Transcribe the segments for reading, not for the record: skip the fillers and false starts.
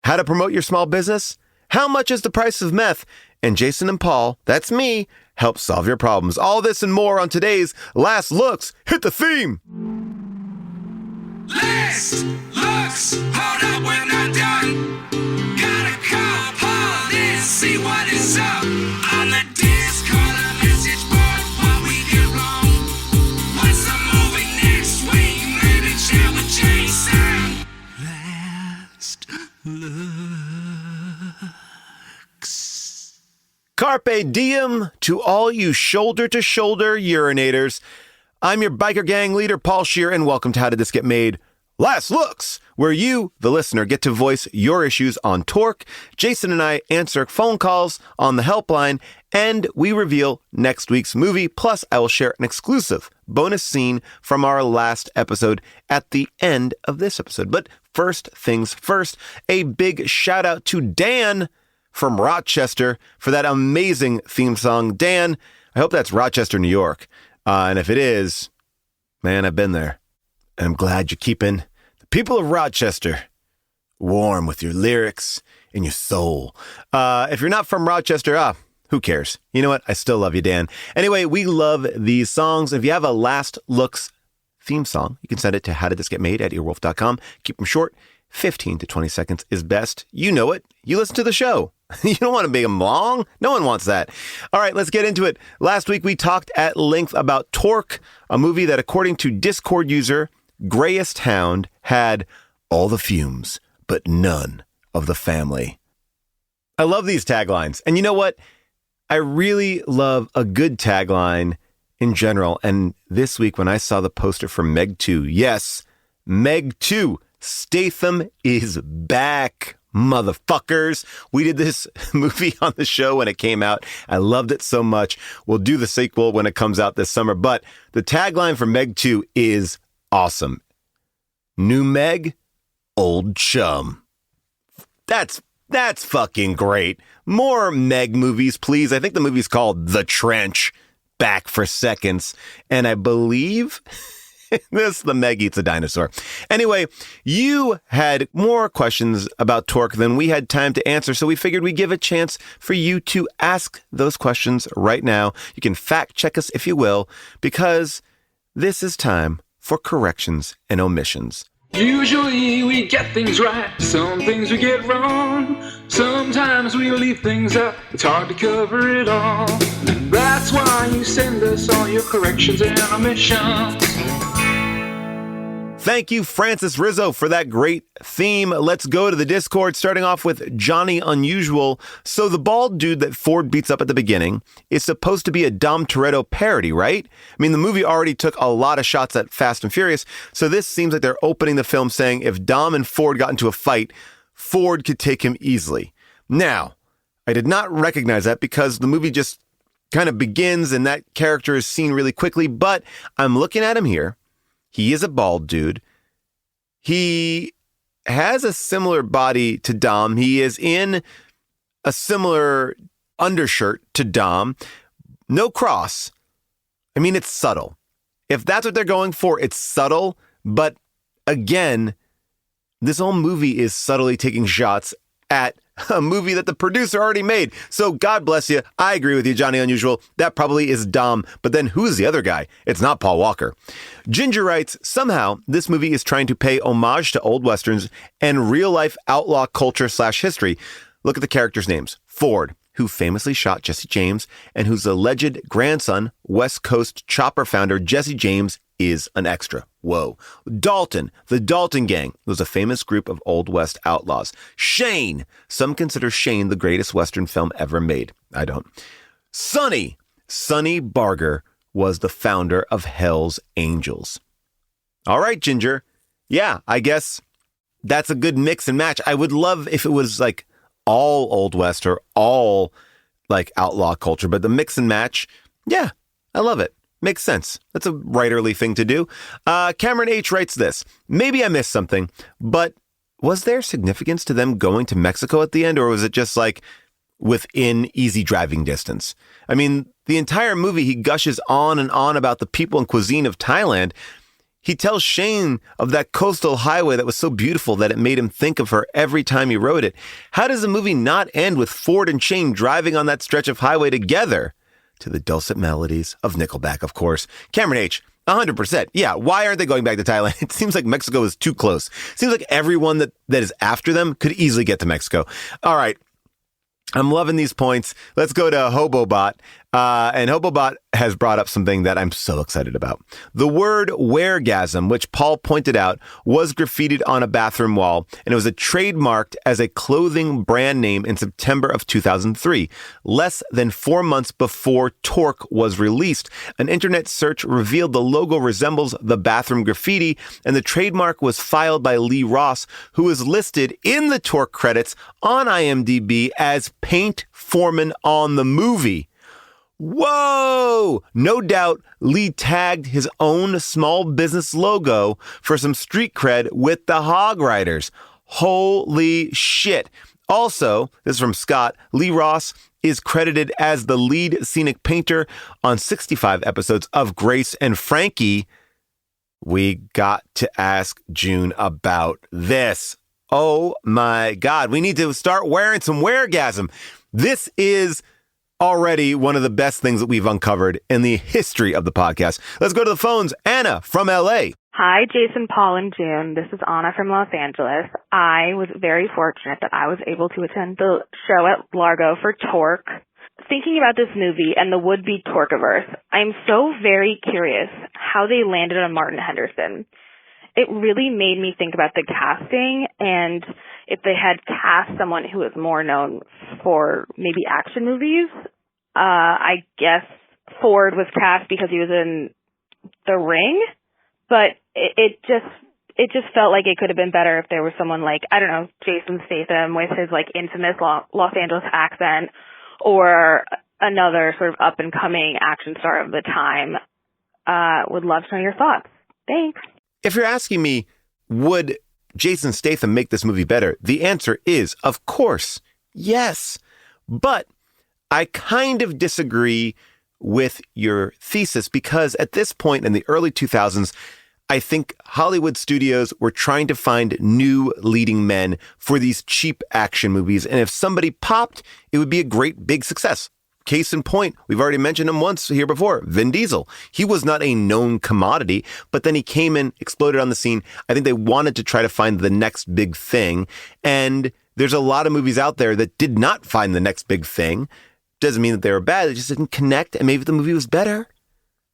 How to promote your small business? How much is the price of meth? And Jason and Paul, that's me, help solve your problems. All this and more on today's Last Looks. Hit the theme. Last Looks, hold up, we're not done. Gotta call Paul, let's see what is up. On the Discord, a message board, what we did wrong. What's the movie next week? Maybe chat with Jason. Last Looks. Carpe diem to all you shoulder-to-shoulder urinators. I'm your biker gang leader, Paul Scheer, and welcome to How Did This Get Made? Last Looks, where you, the listener, get to voice your issues on Torque. Jason and I answer phone calls on the Helpline, and we reveal next week's movie. Plus, I will share an exclusive bonus scene from our last episode at the end of this episode. But first things first, a big shout out to Dan from Rochester for that amazing theme song. Dan, I hope that's Rochester, New York. And if it is, man, I've been there. And I'm glad you're keeping the people of Rochester warm with your lyrics and your soul. If you're not from Rochester, who cares? You know what? I still love you, Dan. Anyway, we love these songs. If you have a Last Looks theme song, you can send it to howdidthisgetmade@earwolf.com. Keep them short. 15 to 20 seconds is best. You know it. You listen to the show. You don't want to make them long. No one wants that. All right, let's get into it. Last week, we talked at length about Torque, a movie that, according to Discord user Grayest Hound, had all the fumes, but none of the family. I love these taglines. And you know what? I really love a good tagline in general. And this week, when I saw the poster for Meg 2, yes, Meg 2, Statham is back, motherfuckers. We did this movie on the show when it came out. I loved it so much. We'll do the sequel when it comes out this summer. But the tagline for Meg 2 is awesome. New Meg, old chum. That's fucking great. More Meg movies, please. I think the movie's called The Trench, Back for Seconds. And I believe the Meg eats a dinosaur. Anyway, you had more questions about Torque than we had time to answer, so we figured we'd give a chance for you to ask those questions right now. You can fact check us if you will, because this is time for Corrections and Omissions. Usually we get things right, some things we get wrong. Sometimes we leave things out, it's hard to cover it all. That's why you send us all your corrections and omissions. Thank you, Francis Rizzo, for that great theme. Let's go to the Discord, starting off with Johnny Unusual. So the bald dude that Ford beats up at the beginning is supposed to be a Dom Toretto parody, right? I mean, the movie already took a lot of shots at Fast and Furious, so this seems like they're opening the film saying if Dom and Ford got into a fight, Ford could take him easily. Now, I did not recognize that because the movie just kind of begins and that character is seen really quickly, but I'm looking at him here. He is a bald dude. He has a similar body to Dom. He is in a similar undershirt to Dom. No cross. I mean, it's subtle. If that's what they're going for, it's subtle. But again, this whole movie is subtly taking shots at a movie that the producer already made. So God bless you. I agree with you, Johnny Unusual. That probably is Dom. But then who's the other guy? It's not Paul Walker. Ginger writes, somehow this movie is trying to pay homage to old Westerns and real life outlaw culture / history. Look at the characters' names. Ford, who famously shot Jesse James and whose alleged grandson, West Coast Chopper founder Jesse James, is an extra. Whoa. Dalton, the Dalton Gang, was a famous group of Old West outlaws. Shane, some consider Shane the greatest Western film ever made. I don't. Sonny Barger was the founder of Hell's Angels. All right, Ginger. Yeah, I guess that's a good mix and match. I would love if it was like all Old West or all like outlaw culture, but the mix and match, yeah, I love it. Makes sense. That's a writerly thing to do. Cameron H. writes this. Maybe I missed something, but was there significance to them going to Mexico at the end, or was it just like within easy driving distance? I mean, the entire movie, he gushes on and on about the people and cuisine of Thailand. He tells Shane of that coastal highway that was so beautiful that it made him think of her every time he rode it. How does the movie not end with Ford and Shane driving on that stretch of highway together? To the dulcet melodies of Nickelback, of course. Cameron H., 100%. Yeah, why aren't they going back to Thailand? It seems like Mexico is too close. It seems like everyone that is after them could easily get to Mexico. All right. I'm loving these points. Let's go to Hobobot. And Hobobot has brought up something that I'm so excited about. The word weregasm, which Paul pointed out, was graffitied on a bathroom wall, and it was trademarked as a clothing brand name in September of 2003, less than 4 months before Torque was released. An internet search revealed the logo resembles the bathroom graffiti, and the trademark was filed by Lee Ross, who is listed in the Torque credits on IMDb as paint foreman on the movie. Whoa! No doubt Lee tagged his own small business logo for some street cred with the Hog Riders. Holy shit. Also, this is from Scott, Lee Ross is credited as the lead scenic painter on 65 episodes of Grace and Frankie. We got to ask June about this. Oh my God. We need to start wearing some weregasm. This is already one of the best things that we've uncovered in the history of the podcast. Let's go to the phones. Anna from LA. Hi, Jason, Paul, and June. This is Anna from Los Angeles. I was very fortunate that I was able to attend the show at Largo for Torque. Thinking about this movie and the would-be Torqueverse, I'm so very curious how they landed on Martin Henderson. It really made me think about the casting, and if they had cast someone who was more known for maybe action movies. I guess Ford was cast because he was in The Ring, but it just felt like it could have been better if there was someone like, I don't know, Jason Statham with his like infamous Los Angeles accent, or another sort of up-and-coming action star of the time. Would love to know your thoughts. Thanks. If you're asking me, would Jason Statham make this movie better? The answer is, of course, yes. But I kind of disagree with your thesis because at this point in the early 2000s, I think Hollywood studios were trying to find new leading men for these cheap action movies. And if somebody popped, it would be a great big success. Case in point, we've already mentioned him once here before, Vin Diesel. He was not a known commodity, but then he came in, exploded on the scene. I think they wanted to try to find the next big thing. And there's a lot of movies out there that did not find the next big thing. Doesn't mean that they were bad. They just didn't connect. And maybe the movie was better.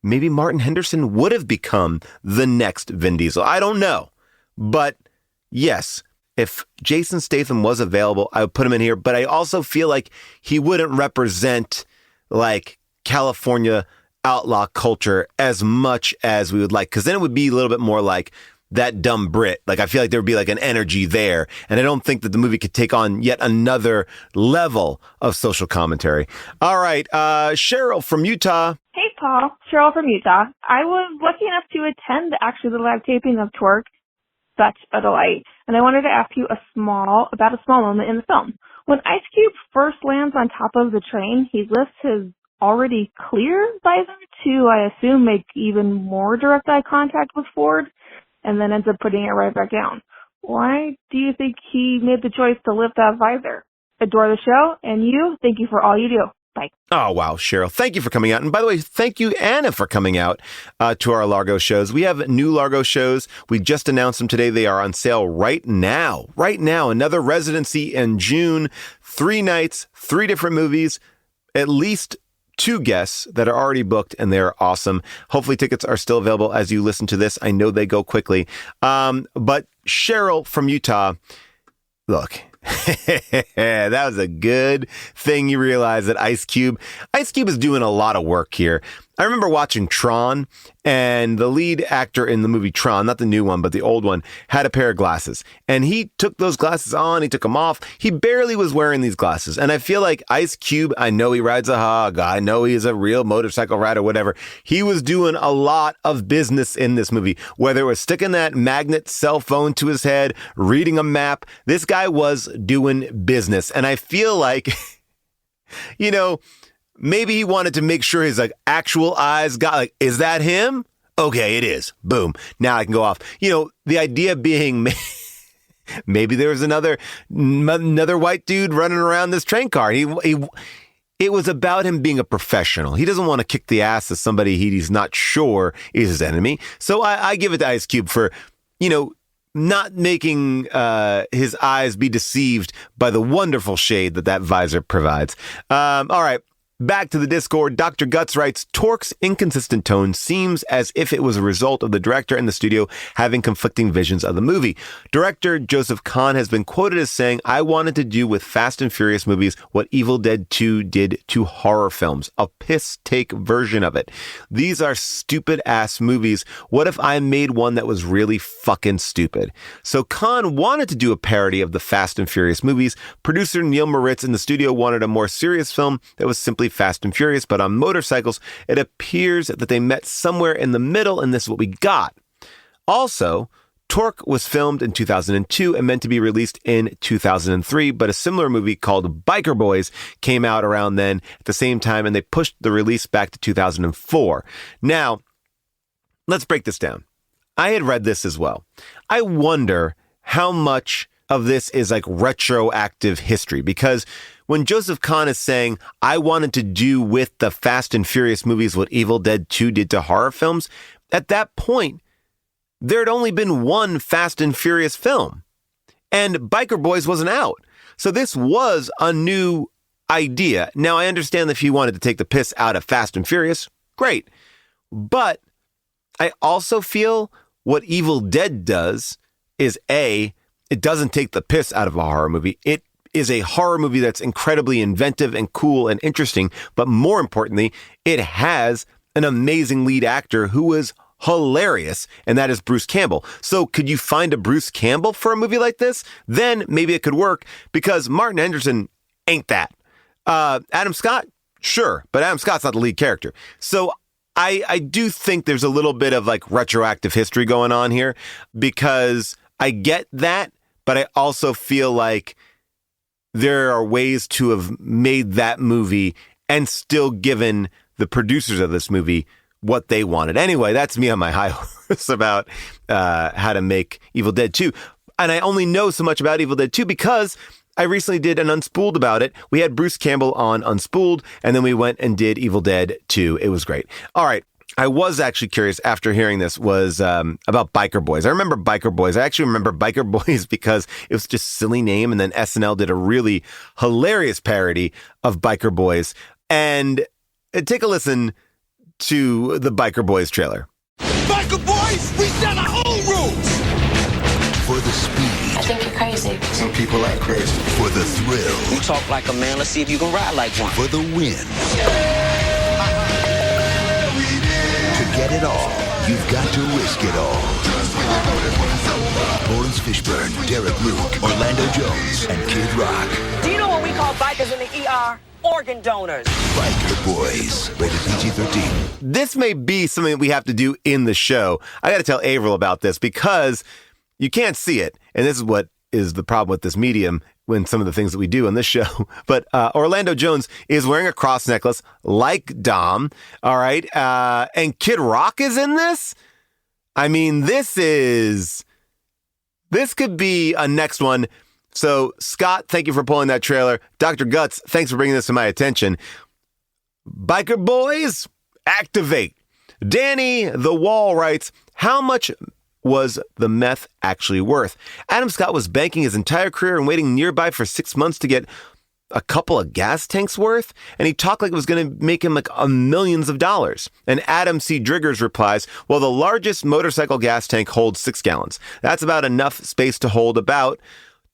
Maybe Martin Henderson would have become the next Vin Diesel. I don't know. But yes, if Jason Statham was available, I would put him in here. But I also feel like he wouldn't represent like California outlaw culture as much as we would like. Because then it would be a little bit more like That Dumb Brit. Like I feel like there would be like an energy there. And I don't think that the movie could take on yet another level of social commentary. All right. Cheryl from Utah. Hey, Paul. Cheryl from Utah. I was lucky enough to attend actually the live taping of Torque. Such a delight. And I wanted to ask you about a small moment in the film. When Ice Cube first lands on top of the train, he lifts his already clear visor to, I assume, make even more direct eye contact with Ford, and then ends up putting it right back down. Why do you think he made the choice to lift that visor? Adore the show, and thank you for all you do. Bye. Oh, wow, Cheryl. Thank you for coming out. And by the way, thank you, Anna, for coming out to our Largo shows. We have new Largo shows. We just announced them today. They are on sale right now. Right now. Another residency in June. 3 nights, 3 different movies, at least 2 guests that are already booked, and they're awesome. Hopefully tickets are still available as you listen to this. I know they go quickly. But Cheryl from Utah, look, that was a good thing you realized that Ice Cube is doing a lot of work here. I remember watching Tron, and the lead actor in the movie Tron, not the new one, but the old one, had a pair of glasses. And he took those glasses on, he took them off. He barely was wearing these glasses. And I feel like Ice Cube, I know he rides a hog, I know he is a real motorcycle rider, whatever. He was doing a lot of business in this movie, whether it was sticking that magnet cell phone to his head, reading a map. This guy was doing business. And I feel like, maybe he wanted to make sure his actual eyes got is that him? Okay, it is. Boom. Now I can go off. The idea being maybe there was another white dude running around this train car. It was about him being a professional. He doesn't want to kick the ass of somebody he's not sure is his enemy. So I give it to Ice Cube for, not making his eyes be deceived by the wonderful shade that visor provides. All right. Back to the Discord, Dr. Guts writes, Torque's inconsistent tone seems as if it was a result of the director and the studio having conflicting visions of the movie. Director Joseph Kahn has been quoted as saying, I wanted to do with Fast and Furious movies what Evil Dead 2 did to horror films, a piss-take version of it. These are stupid-ass movies. What if I made one that was really fucking stupid? So Kahn wanted to do a parody of the Fast and Furious movies. Producer Neil Moritz in the studio wanted a more serious film that was simply Fast and Furious, but on motorcycles. It appears that they met somewhere in the middle, and this is what we got. Also, Torque was filmed in 2002 and meant to be released in 2003, but a similar movie called Biker Boys came out around then at the same time, and they pushed the release back to 2004. Now, let's break this down. I had read this as well. I wonder how much of this is like retroactive history, because when Joseph Kahn is saying, I wanted to do with the Fast and Furious movies what Evil Dead 2 did to horror films, at that point, there had only been one Fast and Furious film, and Biker Boys wasn't out. So this was a new idea. Now, I understand that if you wanted to take the piss out of Fast and Furious, great. But I also feel what Evil Dead does is it doesn't take the piss out of a horror movie. It is a horror movie that's incredibly inventive and cool and interesting. But more importantly, it has an amazing lead actor who is hilarious, and that is Bruce Campbell. So could you find a Bruce Campbell for a movie like this? Then maybe it could work, because Martin Henderson ain't that. Adam Scott, sure, but Adam Scott's not the lead character. So I do think there's a little bit of like retroactive history going on here, because I get that, but I also feel like there are ways to have made that movie and still given the producers of this movie what they wanted. Anyway, that's me on my high horse about how to make Evil Dead 2. And I only know so much about Evil Dead 2 because I recently did an Unspooled about it. We had Bruce Campbell on Unspooled, and then we went and did Evil Dead 2. It was great. All right. I was actually curious after hearing this was about Biker Boys. I remember Biker Boys. I actually remember Biker Boys because it was just a silly name. And then SNL did a really hilarious parody of Biker Boys. And take a listen to the Biker Boys trailer. Biker Boys, we set our own rules! For the speed. I think you're crazy. Some people act crazy. For the thrill. You talk like a man, let's see if you can ride like one. For the win. To get it all, you've got to risk it all. Lawrence Fishburne, Derek Luke, Orlando Jones, and Kid Rock. Do you know what we call bikers in the ER? Organ donors. Biker Boys, rated PG-13. This may be something that we have to do in the show. I got to tell Averill about this because you can't see it. And this is what is the problem with this medium when some of the things that we do on this show. But Orlando Jones is wearing a cross necklace like Dom. All right. And Kid Rock is in this. I mean, this could be a next one. So, Scott, thank you for pulling that trailer. Dr. Guts, thanks for bringing this to my attention. Biker Boys, activate. Danny the Wall writes, how much was the meth actually worth? Adam Scott was banking his entire career and waiting nearby for 6 months to get a couple of gas tanks worth, and he talked like it was going to make him like millions of dollars. And Adam C. Driggers replies, well, the largest motorcycle gas tank holds 6 gallons. That's about enough space to hold about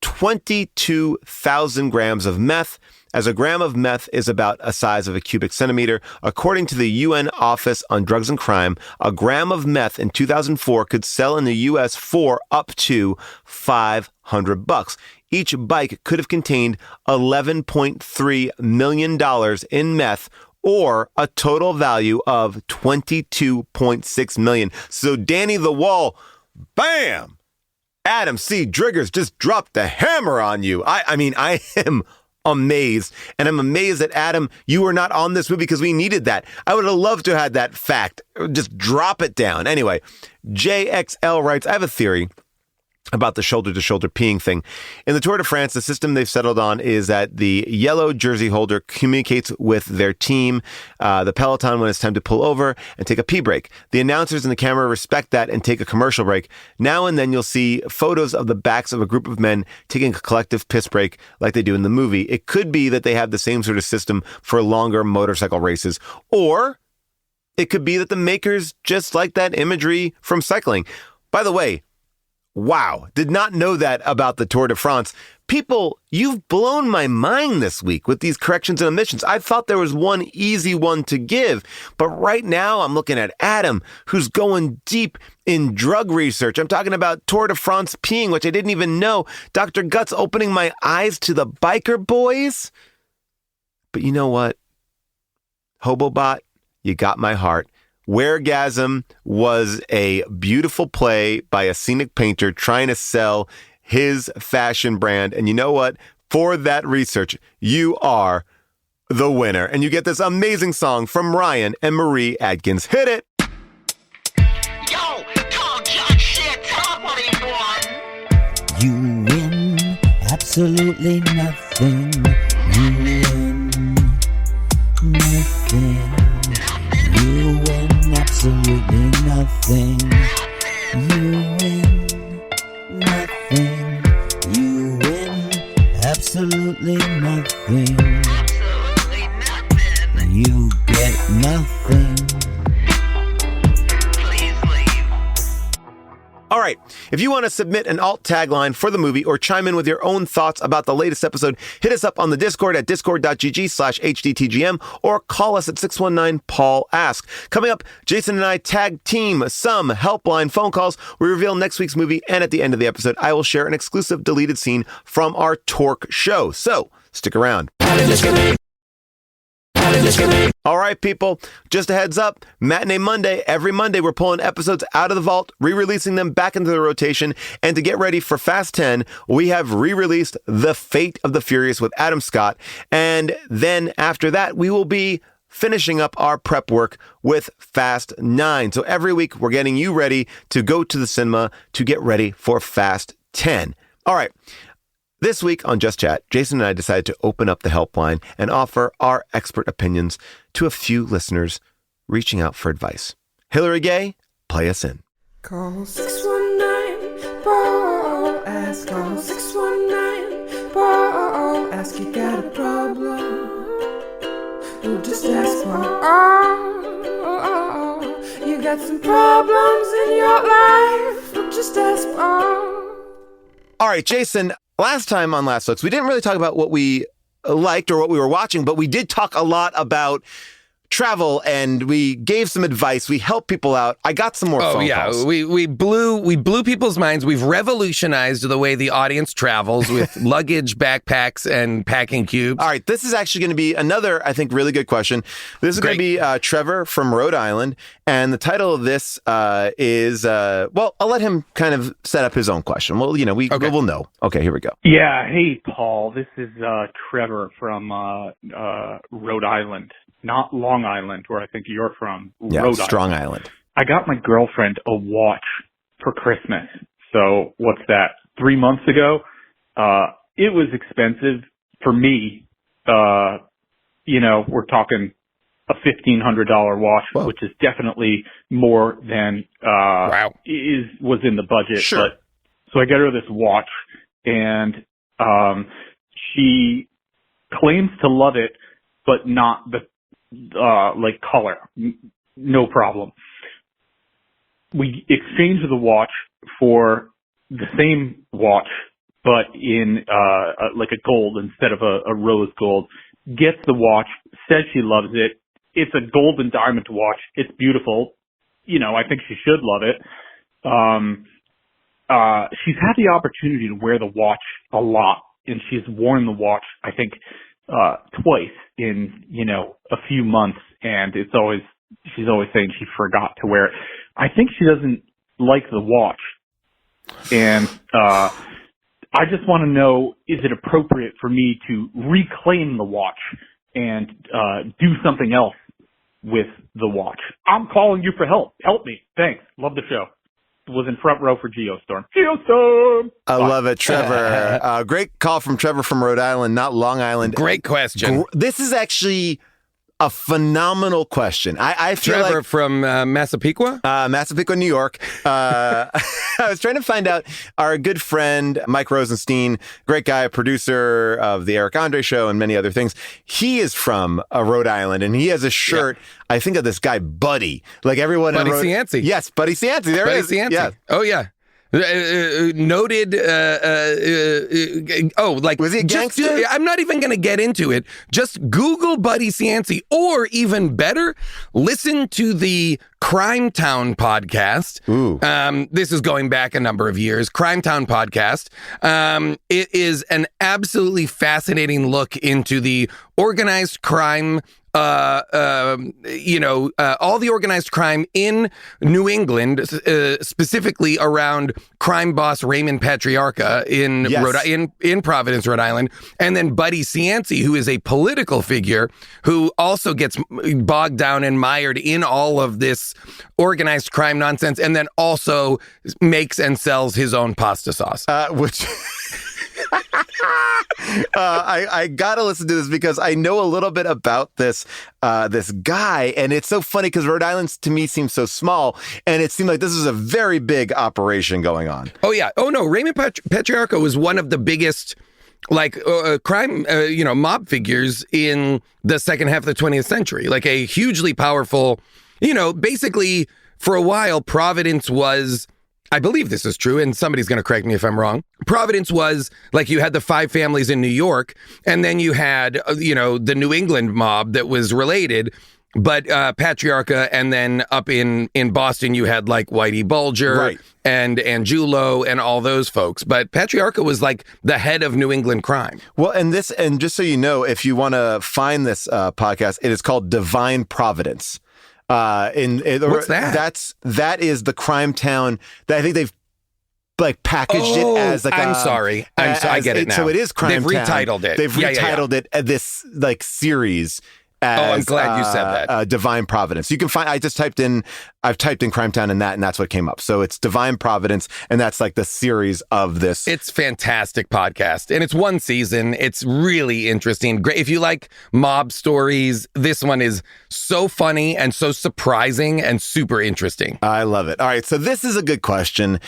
22,000 grams of meth, as a gram of meth is about a size of a cubic centimeter. According to the UN Office on Drugs and Crime, a gram of meth in 2004 could sell in the U.S. for up to $500. Each bike could have contained $11.3 million in meth, or a total value of $22.6 million. So Danny the Wall, bam! Adam C. Driggers just dropped the hammer on you. I mean, I am amazed. And I'm amazed that, Adam, you were not on this movie because we needed that. I would have loved to have had that fact. Just drop it down. Anyway, JXL writes, I have a theory about the shoulder-to-shoulder peeing thing. In the Tour de France, the system they've settled on is that the yellow jersey holder communicates with their team, the peloton, when it's time to pull over and take a pee break. The announcers and the camera respect that and take a commercial break. Now and then you'll see photos of the backs of a group of men taking a collective piss break like they do in the movie. It could be that they have the same sort of system for longer motorcycle races, or it could be that the makers just like that imagery from cycling. By the way, wow, did not know that about the Tour de France. People, you've blown my mind this week with these corrections and omissions. I thought there was one easy one to give, but right now I'm looking at Adam, who's going deep in drug research. I'm talking about Tour de France peeing, which I didn't even know. Dr. Guts opening my eyes to the biker boys. But you know what? Hobobot, you got my heart. Weregasm was a beautiful play by a scenic painter trying to sell his fashion brand. And you know what? For that research, you are the winner. And you get this amazing song from Ryan and Marie Adkins. Hit it! Yo, don't judge shit. Tell what he won. You win absolutely nothing. You win nothing. You win absolutely nothing. You win nothing. You win absolutely nothing. Absolutely nothing. You get nothing. Please leave. All right. If you want to submit an alt tagline for the movie or chime in with your own thoughts about the latest episode, hit us up on the Discord at discord.gg/HDTGM or call us at 619-PAUL-ASK. Coming up, Jason and I tag team some Helpline phone calls. We reveal next week's movie, and at the end of the episode, I will share an exclusive deleted scene from our Torque show. So, stick around. All right, people, just a heads up, Matinee Monday, every Monday we're pulling episodes out of the vault, re-releasing them back into the rotation, and to get ready for Fast 10, we have re-released The Fate of the Furious with Adam Scott, and then after that, we will be finishing up our prep work with Fast 9. So every week, we're getting you ready to go to the cinema to get ready for Fast 10. All right. This week on Just Chat, Jason and I decided to open up the helpline and offer our expert opinions to a few listeners reaching out for advice. Hillary Gay, play us in. Call 619-PAUL-ASK. Call 619-PAUL-ASK. You got a problem? Well, just ask Paul. You got some problems in your life? Well, just ask Paul. All right, Jason. Last time on Last Looks, we didn't really talk about what we liked or what we were watching, but we did talk a lot about travel and we gave some advice. We helped people out. I got some more phone calls. We blew people's minds. We've revolutionized the way the audience travels with luggage, backpacks, and packing cubes. All right, this is actually going to be another, I think, really good question. This is going to be Trevor from Rhode Island, and the title of this is, well, I'll let him kind of set up his own question. Well, you know, we'll know. Okay, here we go. Yeah, hey, Paul. This is Trevor from Rhode Island. Not Long Island, where I think you're from. Yeah, Rhode Strong Island. I got my girlfriend a watch for Christmas. So what's that? 3 months ago? It was expensive for me. You know, we're talking a $1,500 watch, Whoa. which is definitely more than was in the budget. Sure. But, so I got her this watch, and she claims to love it, but not the like color. No problem. We exchanged the watch for the same watch, but in like a gold instead of a rose gold. Gets the watch, says she loves it. It's a gold and diamond watch. It's beautiful. You know, I think she should love it. She's had the opportunity to wear the watch a lot, and she's worn the watch, I think, twice in, you know, a few months, and she's always saying she forgot to wear it. I think she doesn't like the watch, and I just want to know, is it appropriate for me to reclaim the watch and do something else with the watch? I'm calling you for help. Help me. Thanks. Love the show. Was in front row for Geostorm. Geostorm! I love it, Trevor. Great call from Trevor from Rhode Island, not Long Island. Great question. This is actually a phenomenal question. I feel Trevor like from Massapequa? Massapequa, New York. I was trying to find out our good friend, Mike Rosenstein, great guy, a producer of the Eric Andre Show and many other things. He is from Rhode Island, and he has a shirt, I think, of this guy, Buddy. Like everyone Buddy in Cianci. Yes, Buddy Cianci. There Buddy it is. Cianci. Yeah. Oh, yeah. Noted. Was he a gangster? I'm not even going to get into it. Just Google Buddy Cianci, or even better, listen to the Crime Town podcast. Ooh. This is going back a number of years. Crime Town podcast. It is an absolutely fascinating look into the organized crime. All the organized crime in New England, specifically around crime boss Raymond Patriarca in in Providence, Rhode Island, and then Buddy Cianci, who is a political figure who also gets bogged down and mired in all of this organized crime nonsense, and then also makes and sells his own pasta sauce, which. I gotta listen to this because I know a little bit about this guy, and it's so funny because Rhode Island to me seems so small, and it seemed like this is a very big operation going on. Oh yeah. Oh no, Raymond Patriarca was one of the biggest crime, mob figures in the second half of the 20th century. Like a hugely powerful, basically for a while, Providence was. I believe this is true, and somebody's going to correct me if I'm wrong. Providence was like you had the five families in New York, and then you had, the New England mob that was related, but Patriarca, and then up in Boston, you had like Whitey Bulger and Angiulo and all those folks. But Patriarca was like the head of New England crime. Well, and just so you know, if you want to find this podcast, it is called Divine Providence. What's that? That is the Crime Town that I think they've like packaged it as like I'm sorry. I get it now. So it is Crime Town. They've retitled it. They've retitled it this like series. I'm glad you said that. Divine Providence. You can find. I've typed in Crime Town and that's what came up. So it's Divine Providence, and that's like the series of this. It's fantastic podcast, and it's one season. It's really interesting. Great if you like mob stories. This one is so funny and so surprising and super interesting. I love it. All right, so this is a good question.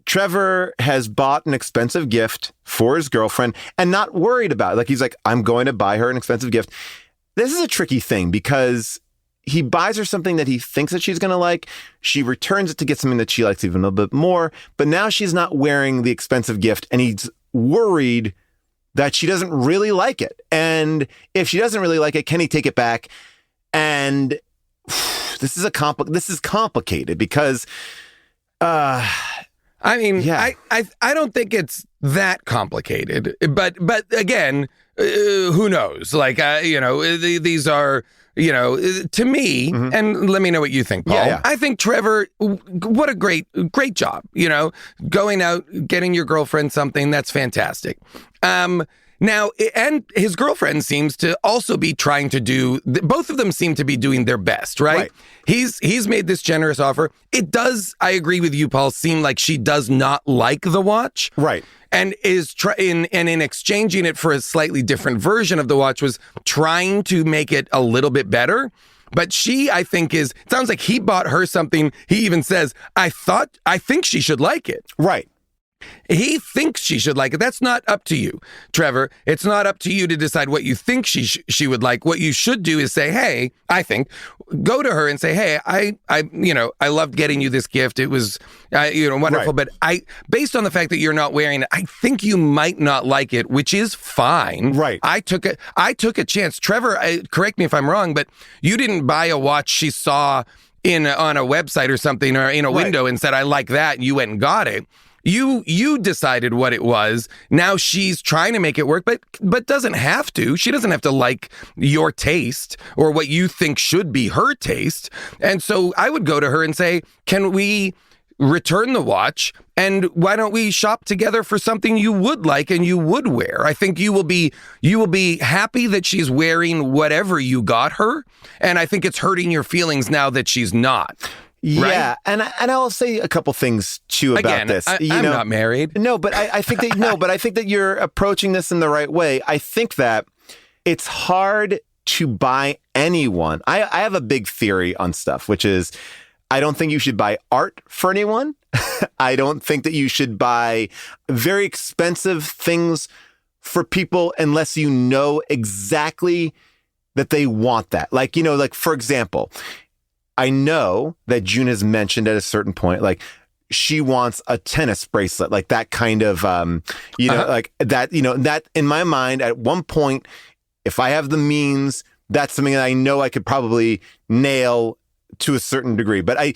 Trevor has bought an expensive gift for his girlfriend and not worried about it. Like he's like, I'm going to buy her an expensive gift. This is a tricky thing because he buys her something that he thinks that she's going to like. She returns it to get something that she likes even a little bit more. But now she's not wearing the expensive gift, and he's worried that she doesn't really like it. And if she doesn't really like it, can he take it back? And this is complicated because, I don't think it's that complicated, but again, who knows? Like, these are, to me, and let me know what you think, Paul. Yeah. I think Trevor, what a great job, going out, getting your girlfriend something, that's fantastic. Now, and his girlfriend seems to also be trying to do, both of them seem to be doing their best, right? He's made this generous offer. It does, I agree with you, Paul, seem like she does not like the watch. Right. And is in exchanging it for a slightly different version of the watch was trying to make it a little bit better. But she, I think, it sounds like he bought her something. He even says, I think she should like it. Right. He thinks she should like it. That's not up to you, Trevor. It's not up to you to decide what you think she would like. What you should do is say, hey, go to her and say, hey, I loved getting you this gift. It was, wonderful. Right. But based on the fact that you're not wearing it, I think you might not like it, which is fine. Right. I took a chance. Trevor, correct me if I'm wrong, but you didn't buy a watch she saw on a website or something or in a window and said, I like that. And you went and got it. You decided what it was. Now she's trying to make it work, but doesn't have to. She doesn't have to like your taste or what you think should be her taste. And so I would go to her and say, can we return the watch, and why don't we shop together for something you would like and you would wear? I think you will be happy that she's wearing whatever you got her, and I think it's hurting your feelings now that she's not. Yeah, right? and I'll say a couple things too about this. I'm not married. No, but I think that but I think that you're approaching this in the right way. I think that it's hard to buy anyone. I have a big theory on stuff, which is I don't think you should buy art for anyone. I don't think that you should buy very expensive things for people unless you know exactly that they want that. Like, like for example, I know that June has mentioned at a certain point, like she wants a tennis bracelet, like that kind of, like that, that in my mind at one point, if I have the means, that's something that I know I could probably nail to a certain degree, but I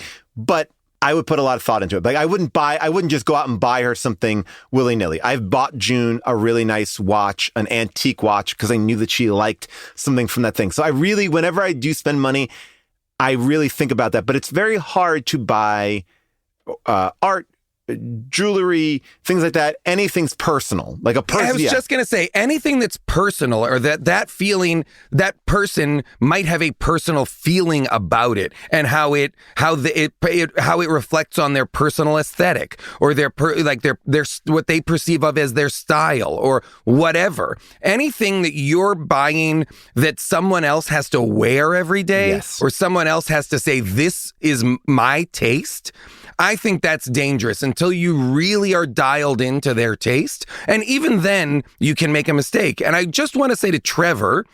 would put a lot of thought into it. Like I wouldn't just go out and buy her something willy-nilly. I've bought June a really nice watch, an antique watch, because I knew that she liked something from that thing. So whenever I do spend money, I really think about that. But it's very hard to buy art, jewelry, things like that. Anything's personal, like a person. I was just going to say anything that's personal, or that feeling, that person might have a personal feeling about it, and how it reflects on their personal aesthetic, or their what they perceive of as their style, or whatever. Anything that you're buying that someone else has to wear every day, yes, or someone else has to say this is my taste. I think that's dangerous until you really are dialed into their taste. And even then, you can make a mistake. And I just want to say to Trevor,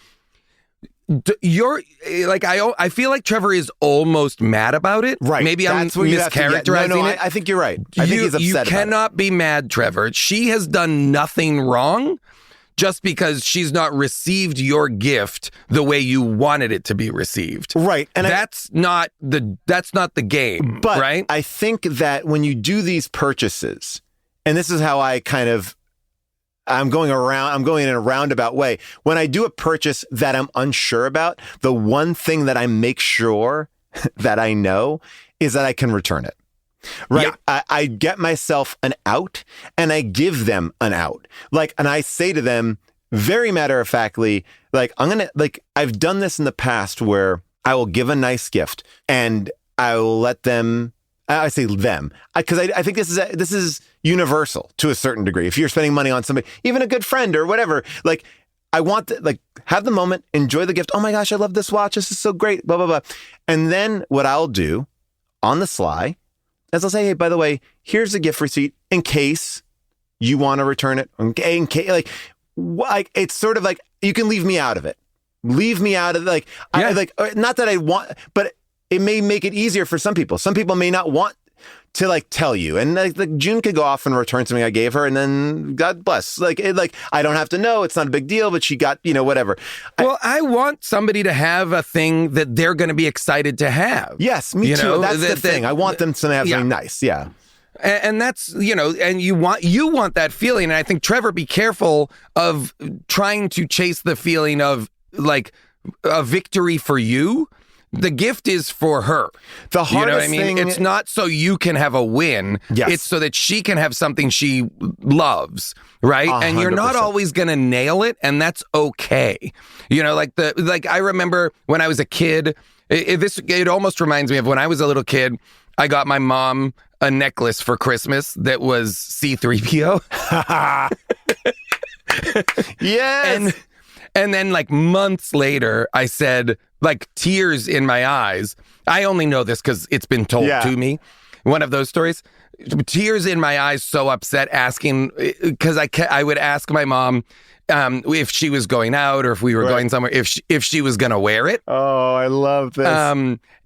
I feel like Trevor is almost mad about it. Right. Maybe I'm mischaracterizing it. I think you're right. I think he's upset. You cannot be mad, Trevor. She has done nothing wrong. Just because she's not received your gift the way you wanted it to be received. Right. And that's not the game, but right? I think that when you do these purchases, and this is how I'm going in a roundabout way. When I do a purchase that I'm unsure about, the one thing that I make sure that I know is that I can return it. Right. Yeah. I get myself an out, and I give them an out. And I say to them very matter of factly, I've done this in the past where I will give a nice gift and I will let them, I say them, because I think this is universal to a certain degree. If you're spending money on somebody, even a good friend or whatever, I want have the moment, enjoy the gift. Oh my gosh, I love this watch. This is so great. Blah, blah, blah. And then what I'll do on the sly, as I'll say, hey, by the way, here's a gift receipt in case you want to return it. In case, it's sort of like you can leave me out of it. Leave me out of not that I want, but it may make it easier for some people. Some people may not want to tell you, and June could go off and return something I gave her, and then God bless. I don't have to know. It's not a big deal, but she got whatever. Well, I want somebody to have a thing that they're going to be excited to have. Yes, me too. That's the thing. I want them to have something nice. Yeah. And that's, and you want that feeling. And I think, Trevor, be careful of trying to chase the feeling of a victory for you. The gift is for her. The hardest thing, it's not so you can have a win. Yes. It's so that she can have something she loves, right? 100%. And you're not always going to nail it, and that's okay. I remember when I was a kid, it almost reminds me of when I was a little kid. I got my mom a necklace for Christmas that was C-3PO. Yes. And then months later, I said, tears in my eyes. I only know this because it's been told to me. One of those stories. Tears in my eyes, so upset, asking, because I would ask my mom if she was going out or if we were going somewhere, if she was going to wear it. Oh, I love this.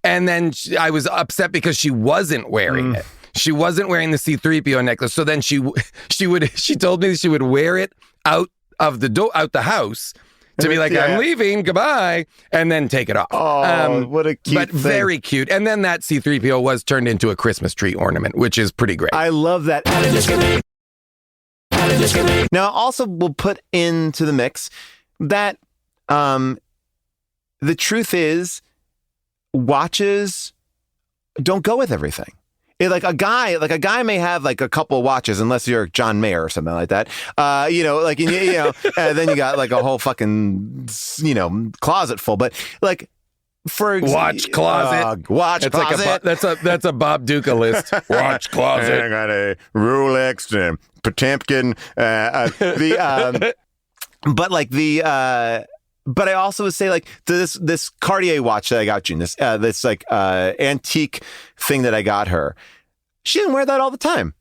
And then I was upset because she wasn't wearing it. She wasn't wearing the C-3PO necklace. So then she told me she would wear it out the house. To be I'm leaving, goodbye, and then take it off. Oh, what a cute But thing. very cute. And then that C-3PO was turned into a Christmas tree ornament, which is pretty great. I love that. Now, also, we'll put into the mix that the truth is watches don't go with everything. Like a guy may have like a couple of watches, unless you're John Mayer or something like that. And then you got like a whole fucking, closet full. But like, watch closet. Watch it's closet. Like that's a Bob Duca list. Watch closet. I got a Rolex and Potemkin. But I also would say like this Cartier watch that I got June, this antique thing that I got her. She didn't wear that all the time.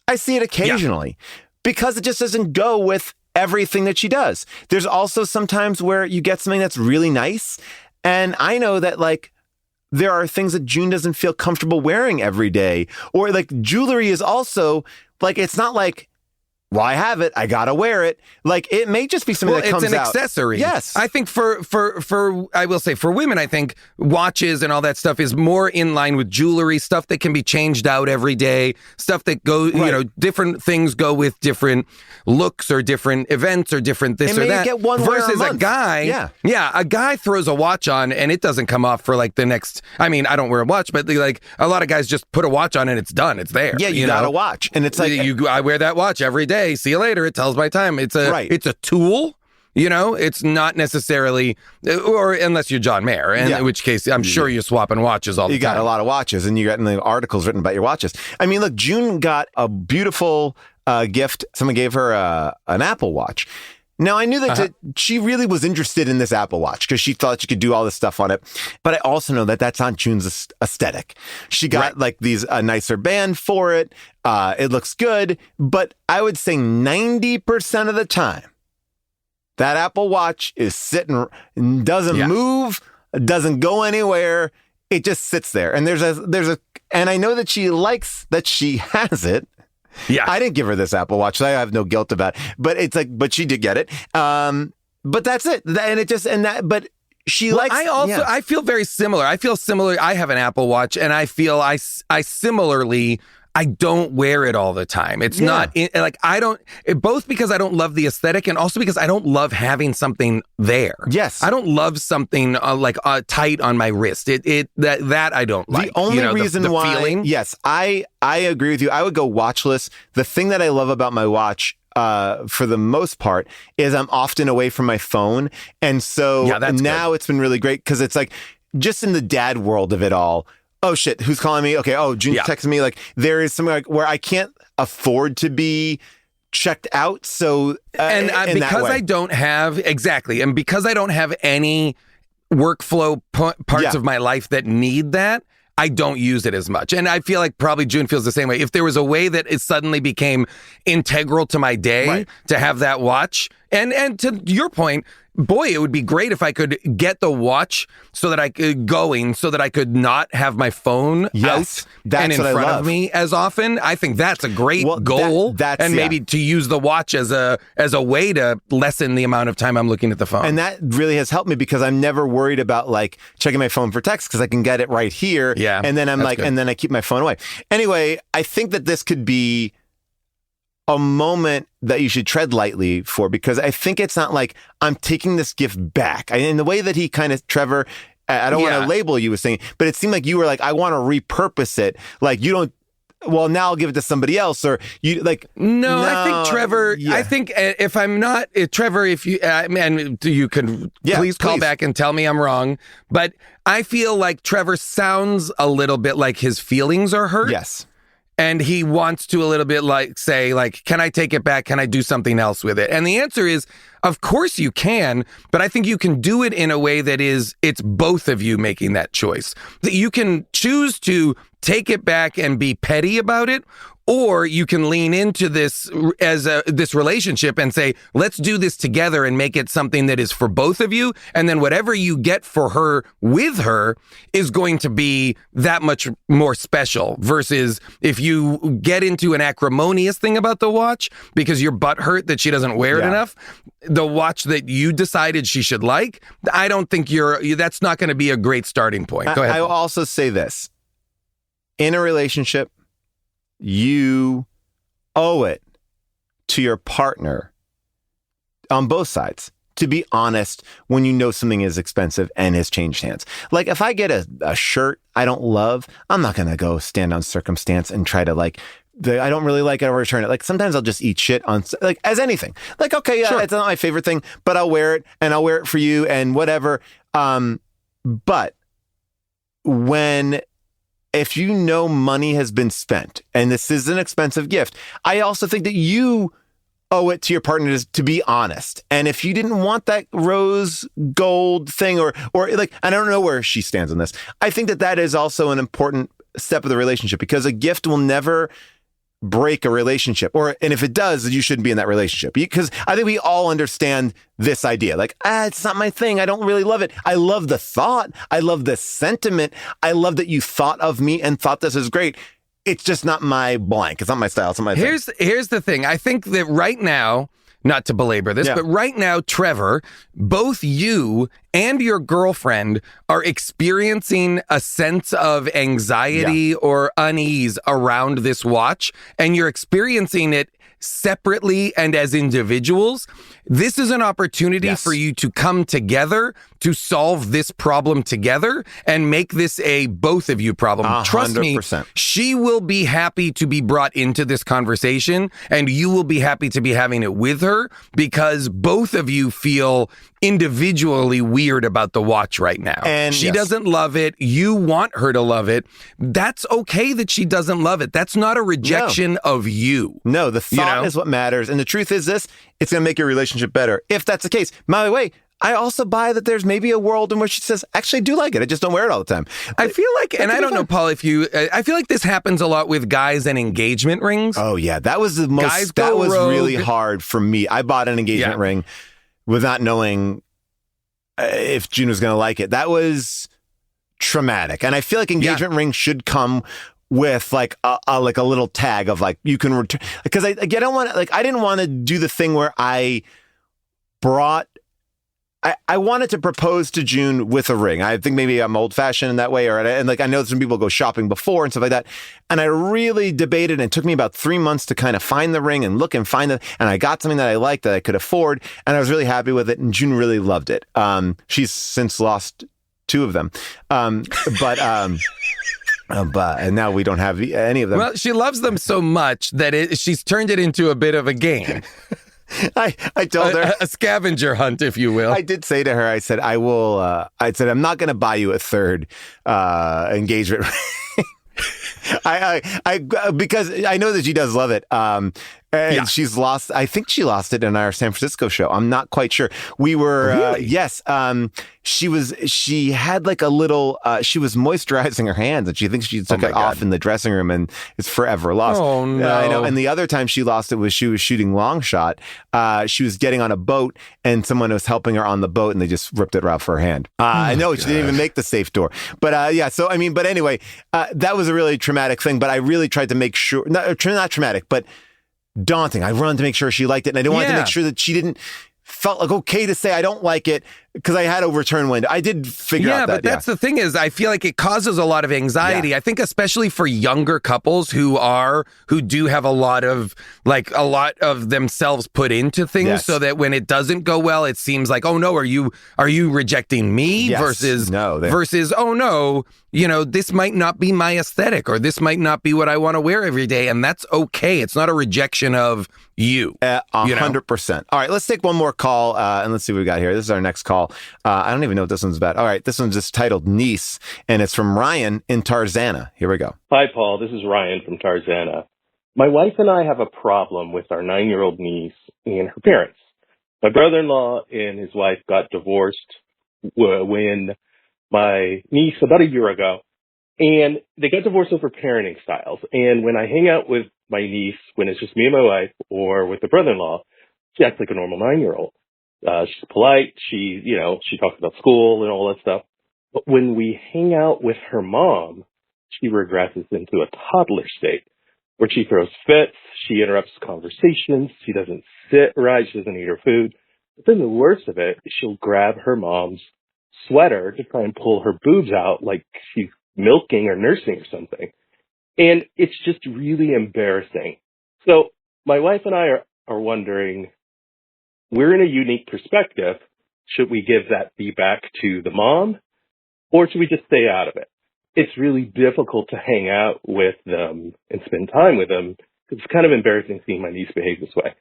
I see it occasionally because it just doesn't go with everything that she does. There's also sometimes where you get something that's really nice. And I know that like there are things that June doesn't feel comfortable wearing every day, or like jewelry is also like, it's not like, well, I have it, I gotta wear it. Like it may just be something that comes out. It's an accessory. Yes. I think for I will say for women, I think watches and all that stuff is more in line with jewelry, stuff that can be changed out every day, stuff that different things go with different looks or different events or different this or that. Get one versus wear a guy. A guy throws a watch on and it doesn't come off for like the next, I mean, I don't wear a watch, but like a lot of guys just put a watch on and it's done. It's there. Yeah, you got a watch. And it's like, I wear that watch every day. See you later. It tells my time. It's a tool. It's not necessarily, or unless you're John Mayer, in which case I'm sure you're swapping watches all the time. You got a lot of watches, and you got articles written about your watches. I mean, look, June got a beautiful gift. Someone gave her an Apple Watch. Now, I knew that she really was interested in this Apple Watch because she thought she could do all this stuff on it. But I also know that that's not June's aesthetic. She got like these a nicer band for it. It looks good. But I would say 90% of the time, that Apple Watch is sitting, doesn't move, doesn't go anywhere. It just sits there. And and I know that she likes that she has it. Yeah, I didn't give her this Apple Watch, so I have no guilt about it. But it's like, but she did get it. But that's it. But she likes. I feel very similar. I feel similar. I have an Apple Watch, and I feel I similarly. I don't wear it all the time. It's not like I don't, both because I don't love the aesthetic and also because I don't love having something there. Yes. I don't love something tight on my wrist. That I don't like. The only reason the why, feeling. Yes, I agree with you. I would go watchless. The thing that I love about my watch, for the most part, is I'm often away from my phone. And so now it's been really great because it's like just in the dad world of it all. Oh shit, who's calling me? Okay, June's texting me. Like there is something like where I can't afford to be checked out. So because I don't have and because I don't have any workflow parts of my life that need that, I don't use it as much. And I feel like probably June feels the same way. If there was a way that it suddenly became integral to my day to have that watch, and to your point, boy, it would be great if I could get the watch so that I could not have my phone out and in front of me as often. I think that's a great goal. And maybe to use the watch as a way to lessen the amount of time I'm looking at the phone. And that really has helped me because I'm never worried about like checking my phone for text because I can get it right here. Yeah. And then and then I keep my phone away. Anyway, I think that this could be a moment that you should tread lightly for, because I think it's not like I'm taking this gift back. In the way that he kind of, Trevor, I don't want to label you as saying, but it seemed like you were like, I want to repurpose it. Like you don't, well, now I'll give it to somebody else, or you like. No, I think Trevor, I think if I'm not, Trevor, if you, and you can please call back and tell me I'm wrong, but I feel like Trevor sounds a little bit like his feelings are hurt. Yes. And he wants to a little bit like say, like, can I take it back? Can I do something else with it? And the answer is, of course you can, but I think you can do it in a way that it's both of you making that choice. That you can choose to take it back and be petty about it, or you can lean into this as this relationship and say, let's do this together and make it something that is for both of you. And then whatever you get for her with her is going to be that much more special versus if you get into an acrimonious thing about the watch because you're butthurt that she doesn't wear it enough. The watch that you decided she should like, I don't think that's not going to be a great starting point. Go ahead. I will also say this. In a relationship, you owe it to your partner on both sides to be honest when you know something is expensive and has changed hands. Like if I get a shirt I don't love, I'm not going to go stand on circumstance and try to like, I don't really like it, I'll return it. Like sometimes I'll just eat shit on like as anything. Like, okay, yeah, It's not my favorite thing, but I'll wear it and I'll wear it for you and whatever. But if you know money has been spent and this is an expensive gift, I also think that you owe it to your partner to be honest. And if you didn't want that rose gold thing or like, I don't know where she stands on this. I think that is also an important step of the relationship because a gift will never break a relationship and if it does, you shouldn't be in that relationship because I think we all understand this idea. Like, it's not my thing. I don't really love it. I love the thought. I love the sentiment. I love that you thought of me and thought this is great. It's just not my blank. It's not my style. It's not my thing. Here's the thing. I think that right now, not to belabor this, but right now, Trevor, both you and your girlfriend are experiencing a sense of anxiety or unease around this watch, and you're experiencing it separately and as individuals. This is an opportunity for you to come together to solve this problem together and make this a both of you problem. 100%. Trust me, she will be happy to be brought into this conversation and you will be happy to be having it with her because both of you feel individually weird about the watch right now. And she doesn't love it. You want her to love it. That's okay that she doesn't love it. That's not a rejection of you. No, the thought is what matters. And the truth is this, it's going to make your relationship better. If that's the case. By the way, I also buy that there's maybe a world in which she says, actually, I do like it. I just don't wear it all the time. I feel like, and I don't know, Paul, I feel like this happens a lot with guys and engagement rings. Oh, yeah. That was the most, that was really hard for me. I bought an engagement ring without knowing if June was going to like it. That was traumatic. And I feel like engagement rings should come with like a little tag of like, you can return, because I don't want to, like, I didn't want to do the thing where I wanted to propose to June with a ring. I think maybe I'm old fashioned in that way, and like I know some people go shopping before and stuff like that. And I really debated, and it took me about 3 months to kind of find the ring and look and find it. And I got something that I liked that I could afford, and I was really happy with it. And June really loved it. She's since lost 2 of them, and now we don't have any of them. Well, she loves them so much that she's turned it into a bit of a game. I told her a scavenger hunt, if you will. I did say to her, I said, I'm not going to buy you a third engagement ring. Because I know that she does love it. And she's lost, I think she lost it in our San Francisco show. I'm not quite sure. We were, she had like a little, she was moisturizing her hands and she thinks she took it off in the dressing room and it's forever lost. Oh no. I know. And the other time she lost it was she was shooting long shot. She was getting on a boat and someone was helping her on the boat and they just ripped it off her hand. I know she didn't even make the safe door, but anyway, that was a really traumatic thing, but I really tried to make sure, not traumatic, but daunting. I wanted to make sure she liked it, and I didn't want to make sure that she didn't felt like okay to say I don't like it because I had a return window. I did figure out that. But that's the thing is I feel like it causes a lot of anxiety. Yeah. I think especially for younger couples who do have a lot of themselves put into things so that when it doesn't go well, it seems like, oh no, are you rejecting me versus oh no, this might not be my aesthetic or this might not be what I want to wear every day. And that's okay. It's not a rejection of you. 100%. All right, let's take one more call and let's see what we got here. This is our next call. I don't even know what this one's about. All right, this one's just titled Niece, and it's from Ryan in Tarzana. Here we go. Hi, Paul. This is Ryan from Tarzana. My wife and I have a problem with our 9-year-old niece and her parents. My brother-in-law and his wife got divorced when my niece, about a year ago, and they got divorced over parenting styles. And when I hang out with my niece, when it's just me and my wife, or with the brother-in-law, she acts like a normal 9-year-old. She's polite. She talks about school and all that stuff. But when we hang out with her mom, she regresses into a toddler state where she throws fits. She interrupts conversations. She doesn't sit right. She doesn't eat her food. But then the worst of it is she'll grab her mom's sweater to try and pull her boobs out like she's milking or nursing or something. And it's just really embarrassing. So my wife and I are wondering, we're in a unique perspective. Should we give that feedback to the mom, or should we just stay out of it? It's really difficult to hang out with them and spend time with them. It's kind of embarrassing seeing my niece behave this way.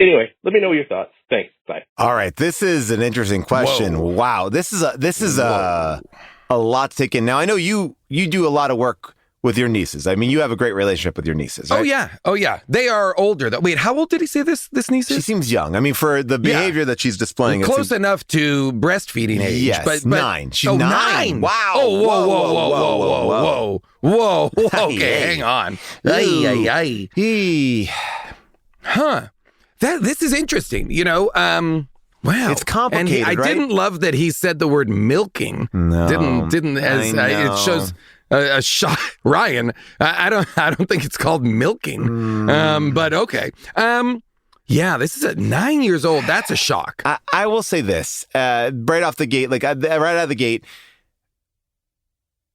Anyway, let me know your thoughts. Thanks. Bye. All right. This is an interesting question. Whoa. Wow. This is a lot to take in. Now, I know you do a lot of work with your nieces. I mean, you have a great relationship with your nieces, right? Oh, yeah. They are older, though. Wait, how old did he say this niece is? She seems young. I mean, for the behavior that she's displaying. Close enough to breastfeeding age. Yes, but 9. She's 9. Wow. Oh, whoa. Okay, hang on. Huh. This is interesting, wow. It's complicated, and I didn't love that he said the word milking. No. Didn't as it shows a shot. Ryan, I don't think it's called milking. But okay. Yeah, this is at 9 years old. That's a shock. I will say this right off the gate, right out of the gate.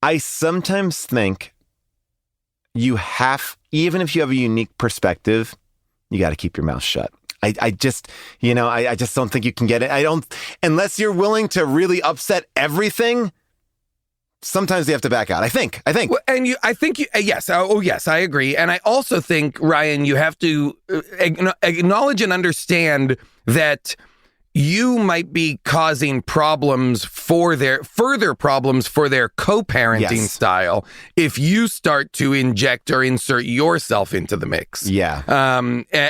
I sometimes think even if you have a unique perspective, you got to keep your mouth shut. I just don't think you can get it. Unless you're willing to really upset everything. Sometimes you have to back out. I think. Well, and yes. Oh, yes, I agree. And I also think, Ryan, you have to acknowledge and understand that you might be causing further problems for their co-parenting style if you start to inject or insert yourself into the mix. Yeah.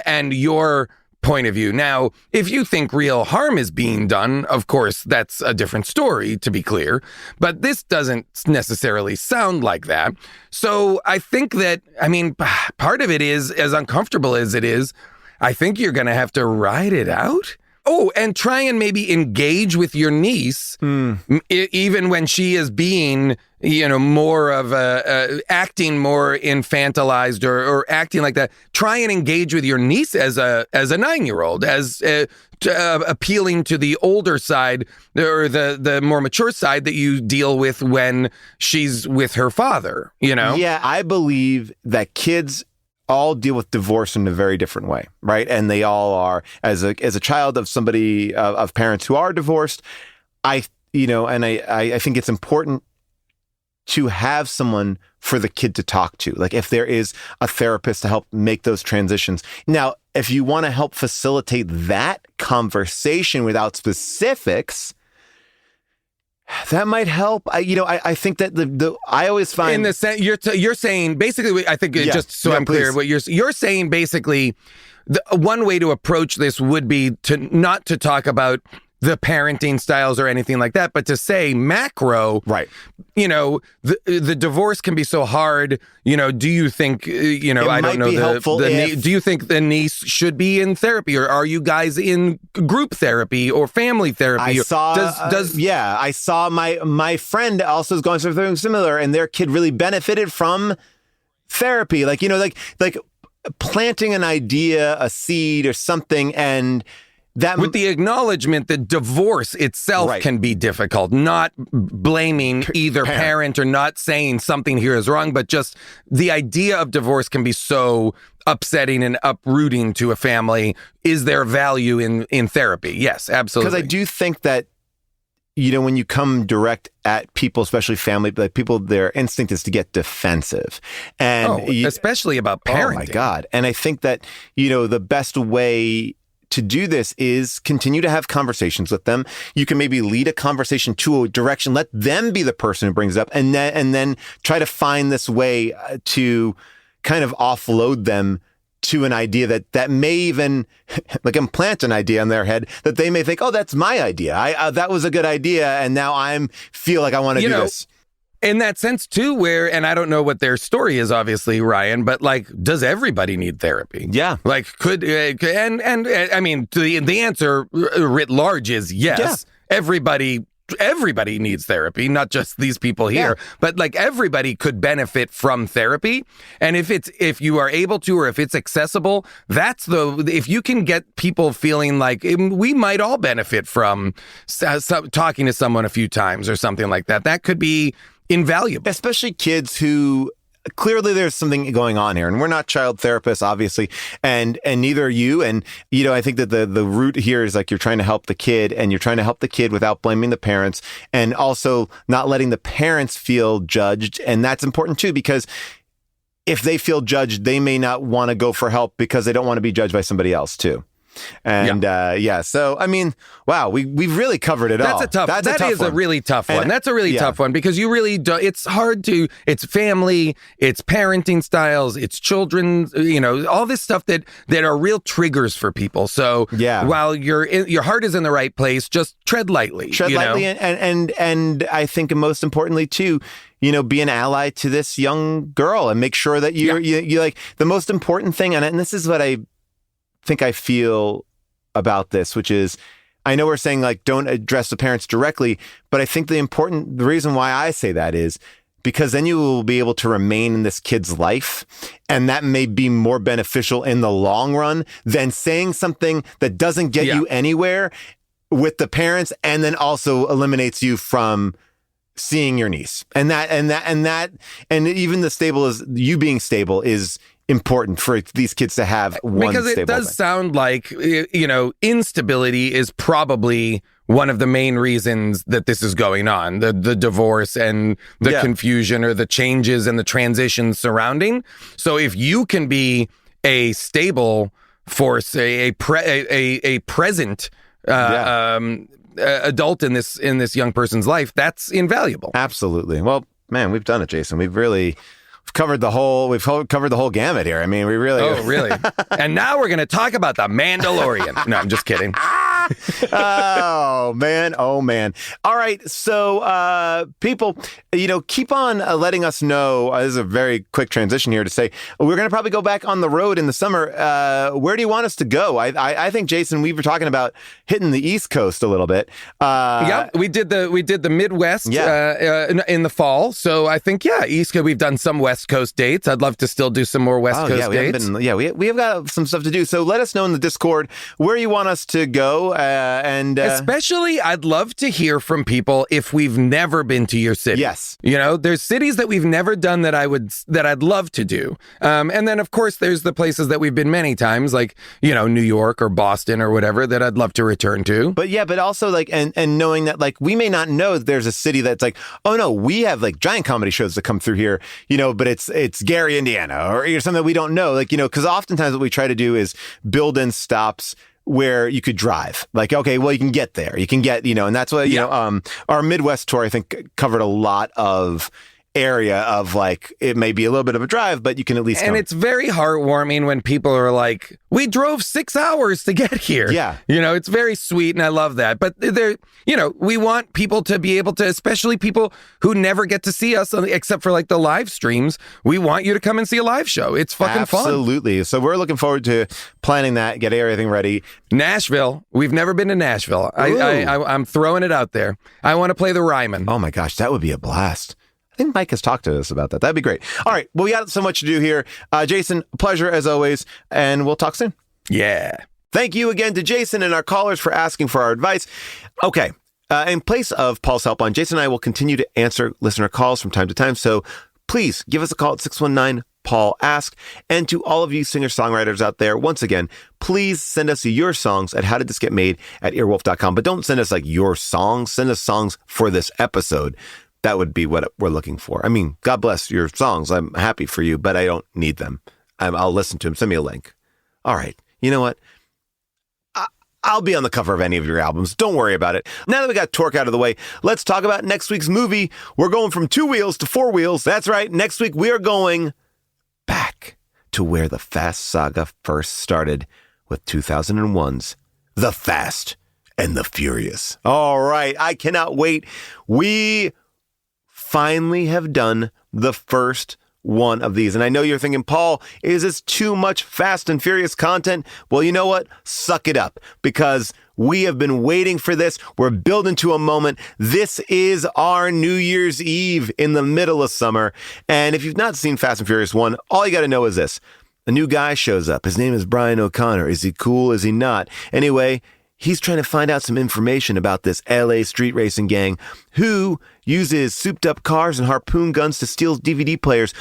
And your point of view. Now, if you think real harm is being done, of course, that's a different story, to be clear. But this doesn't necessarily sound like that. So I think that, part of it is, as uncomfortable as it is, I think you're going to have to ride it out. Oh, and try and maybe engage with your niece, even when she is being, more of acting more infantilized or acting like that. Try and engage with your niece as a 9-year-old, as appealing to the older side or the more mature side that you deal with when she's with her father. Yeah, I believe that kids all deal with divorce in a very different way, right? And they all are, as a child of somebody of parents who are divorced, I think it's important to have someone for the kid to talk to. Like if there is a therapist to help make those transitions. Now, if you want to help facilitate that conversation without specifics, that might help. I think that I always find in the sense you're saying basically. I think just so I'm clear, what you're saying basically, one way to approach this would be to not to talk about the parenting styles or anything like that, but to say macro, right? The divorce can be so hard. Do you think I don't know do you think the niece should be in therapy, or are you guys in group therapy or family therapy? I saw my friend also is going through something similar, and their kid really benefited from therapy. Like planting an idea, a seed, or something, and that with the acknowledgement that divorce itself can be difficult, not blaming either parent or not saying something here is wrong, but just the idea of divorce can be so upsetting and uprooting to a family. Is there value in therapy? Yes, absolutely. Because I do think that, when you come direct at people, especially family, like people, their instinct is to get defensive. And especially about parenting. Oh my God. And I think that, the best way to do this is continue to have conversations with them. You can maybe lead a conversation to a direction, let them be the person who brings it up, and then try to find this way to kind of offload them to an idea that may even like implant an idea in their head that they may think, oh, that's my idea. That was a good idea. And now feel like I want to do this. In that sense, too, and I don't know what their story is, obviously, Ryan, but does everybody need therapy? Yeah. The answer writ large is yes. Yeah. Everybody needs therapy, not just these people here, but everybody could benefit from therapy. And if you are able to, or if it's accessible, if you can get people feeling like we might all benefit from talking to someone a few times or something like that, that could be invaluable. Especially kids who clearly there's something going on here, and we're not child therapists, obviously, and neither are you. And, I think that the root here is like you're trying to help the kid, and you're trying to help the kid without blaming the parents, and also not letting the parents feel judged. And that's important too, because if they feel judged, they may not want to go for help because they don't want to be judged by somebody else too. And so I mean, wow, we've really covered it all. That is a really tough one. That's a really tough one because you really do. It's hard to. It's family, it's parenting styles, it's children. All this stuff that are real triggers for people. So while your heart is in the right place, just tread lightly. And I think most importantly too, be an ally to this young girl and make sure that you like the most important thing. And this is what I think I feel about this, which is, I know we're saying like don't address the parents directly, but I think the reason why I say that is because then you will be able to remain in this kid's life, and that may be more beneficial in the long run than saying something that doesn't get you anywhere with the parents, and then also eliminates you from seeing your niece. And even you being stable is important for these kids to have one because it does sound like instability is probably one of the main reasons that this is going on, the divorce and the confusion or the changes and the transitions surrounding. So if you can be a stable force, a present adult in this young person's life, that's invaluable. Absolutely. Well, man, we've done it, Jason. We've covered the whole gamut here. I mean, we really. Oh, really? And now we're going to talk about the Mandalorian. No, I'm just kidding. Oh man. All right. So, people, keep on letting us know. This is a very quick transition here to say we're going to probably go back on the road in the summer. Where do you want us to go? I think, Jason, we were talking about hitting the East Coast a little bit. We did the Midwest in the fall. So I think, East Coast. We've done some West Coast dates. I'd love to still do some more West Coast dates. We have got some stuff to do. So let us know in the Discord where you want us to go. And especially, I'd love to hear from people if we've never been to your city. Yes, there's cities that we've never done that I'd love to do. And then of course there's the places that we've been many times, like New York or Boston or whatever, that I'd love to return to. But also like and knowing that like we may not know that there's a city that's like, oh no, we have like giant comedy shows that come through here, but it's Gary, Indiana, or something that we don't know, like because oftentimes what we try to do is build in stops where you could drive. Like, okay, well, you can get there. You can get, and that's what, our Midwest tour, I think, covered a lot of area of like, it may be a little bit of a drive, but you can at least And it's very heartwarming when people are like, we drove 6 hours to get here. Yeah. It's very sweet and I love that. But we want people to be able to, especially people who never get to see us except for like the live streams. We want you to come and see a live show. It's fucking fun. Absolutely. So we're looking forward to planning that, getting everything ready. Nashville. We've never been to Nashville. I'm throwing it out there. I want to play the Ryman. Oh my gosh, that would be a blast. I think Mike has talked to us about that. That'd be great. All right. Well, we got so much to do here. Jason, pleasure as always, and we'll talk soon. Yeah. Thank you again to Jason and our callers for asking for our advice. Okay. In place of Paul's Helpline, Jason and I will continue to answer listener calls from time to time. So please give us a call at 619-PAUL-ASK. And to all of you singer-songwriters out there, once again, please send us your songs at howdidthisgetmade@earwolf.com. But don't send us like your songs. Send us songs for this episode. That would be what we're looking for. I mean, God bless your songs. I'm happy for you, but I don't need them. I'll listen to them. Send me a link. All right. You know what? I'll be on the cover of any of your albums. Don't worry about it. Now that we got Torque out of the way, let's talk about next week's movie. We're going from 2 wheels to 4 wheels. That's right. Next week, we are going back to where the Fast saga first started with 2001's The Fast and the Furious. All right. I cannot wait. We finally have done the first one of these. And I know you're thinking, Paul, is this too much Fast and Furious content? Well, you know what? Suck it up, because we have been waiting for this. We're building to a moment. This is our New Year's Eve in the middle of summer. And if you've not seen Fast and Furious 1, all you got to know is this. A new guy shows up. His name is Brian O'Connor. Is he cool? Is he not? Anyway, he's trying to find out some information about this LA street racing gang who uses souped up cars and harpoon guns to steal DVD players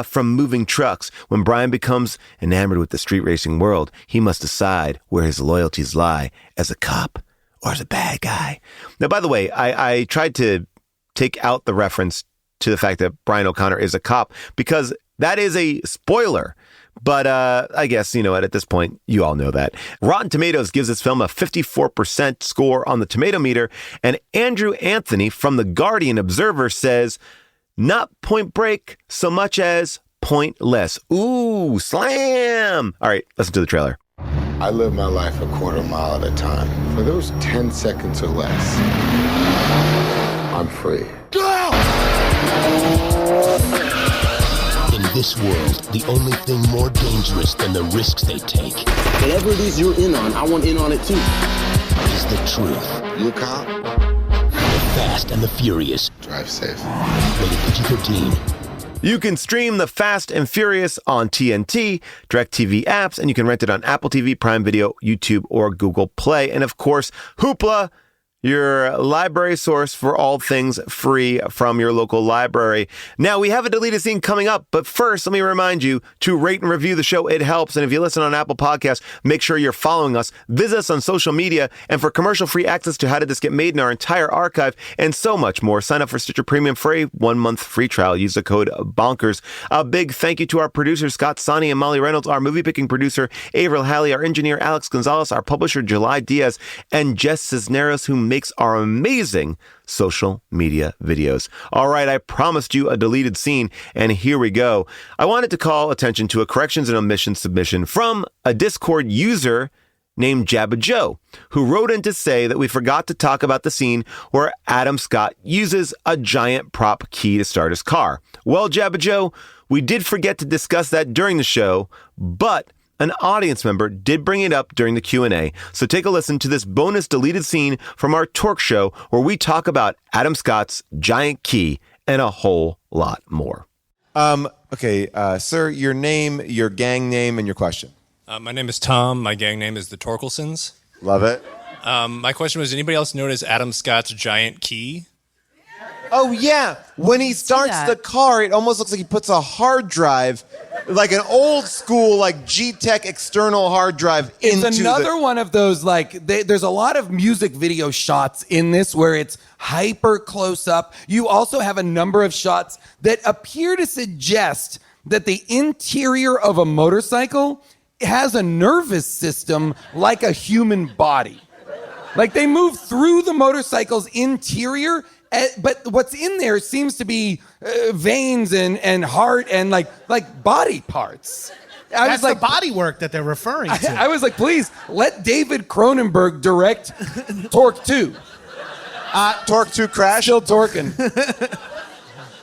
from moving trucks. When Brian becomes enamored with the street racing world, he must decide where his loyalties lie, as a cop or as a bad guy. Now, by the way, I tried to take out the reference to the fact that Brian O'Connor is a cop because that is a spoiler. But I guess, at this point, you all know that. Rotten Tomatoes gives this film a 54% score on the tomato meter. And Andrew Anthony from The Guardian Observer says, not Point Break so much as pointless. Ooh, slam. All right, listen to the trailer. I live my life a quarter mile at a time. For those 10 seconds or less, I'm free. In this world, the only thing more dangerous than the risks they take. Whatever it is you're in on, I want in on it too. Is the truth. You a cop? The Fast and the Furious. Drive safe. Rated PG-13. You can stream The Fast and Furious on TNT, DirecTV apps, and you can rent it on Apple TV, Prime Video, YouTube, or Google Play. And of course, Hoopla, your library source for all things free from your local library. Now, we have a deleted scene coming up, but first, let me remind you to rate and review the show. It helps. And if you listen on Apple Podcasts, make sure you're following us. Visit us on social media. And for commercial-free access to How Did This Get Made in our entire archive and so much more, sign up for Stitcher Premium for a 1-month free trial. Use the code BONKERS. A big thank you to our producers, Scott Sani and Molly Reynolds, our movie-picking producer, Avril Halley, our engineer, Alex Gonzalez, our publisher, July Diaz, and Jess Cisneros, who makes our amazing social media videos. All right, I promised you a deleted scene, and here we go. I wanted to call attention to a Corrections and Omissions submission from a Discord user named Jabba Joe, who wrote in to say that we forgot to talk about the scene where Adam Scott uses a giant prop key to start his car. Well, Jabba Joe, we did forget to discuss that during the show, but an audience member did bring it up during the Q&A, so take a listen to this bonus deleted scene from our Torque show where we talk about Adam Scott's giant key and a whole lot more. Okay, sir, your name, your gang name, and your question. My name is Tom. My gang name is the Torkelsons. Love it. My question was, did anybody else notice Adam Scott's giant key? Oh, yeah. When he starts the car, it almost looks like he puts a hard drive, like an old school, like G-Tech external hard drive into It's another one of those, there's a lot of music video shots in this where it's hyper close up. You also have a number of shots that appear to suggest that the interior of a motorcycle has a nervous system like a human body. Like they move through the motorcycle's interior, but what's in there seems to be veins and heart and like body parts. That's the body work that they're referring to. I was like, please let David Cronenberg direct Torque 2. Torque 2 Crash? Still torquing.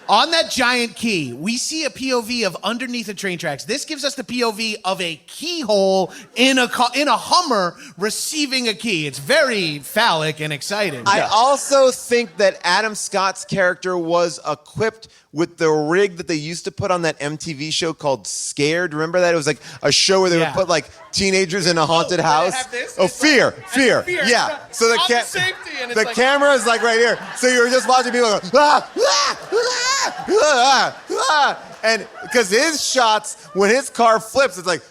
On that giant key, we see a POV of underneath the train tracks. This gives us the POV of a keyhole in a Hummer receiving a key. It's very phallic and exciting. I also think that Adam Scott's character was equipped with the rig that they used to put on that MTV show called Scared. Remember that? It was like a show where they would put like teenagers in a haunted house. Fear. Yeah. So the camera is like right here. So you're just watching people go, and because his shots, when his car flips, it's like,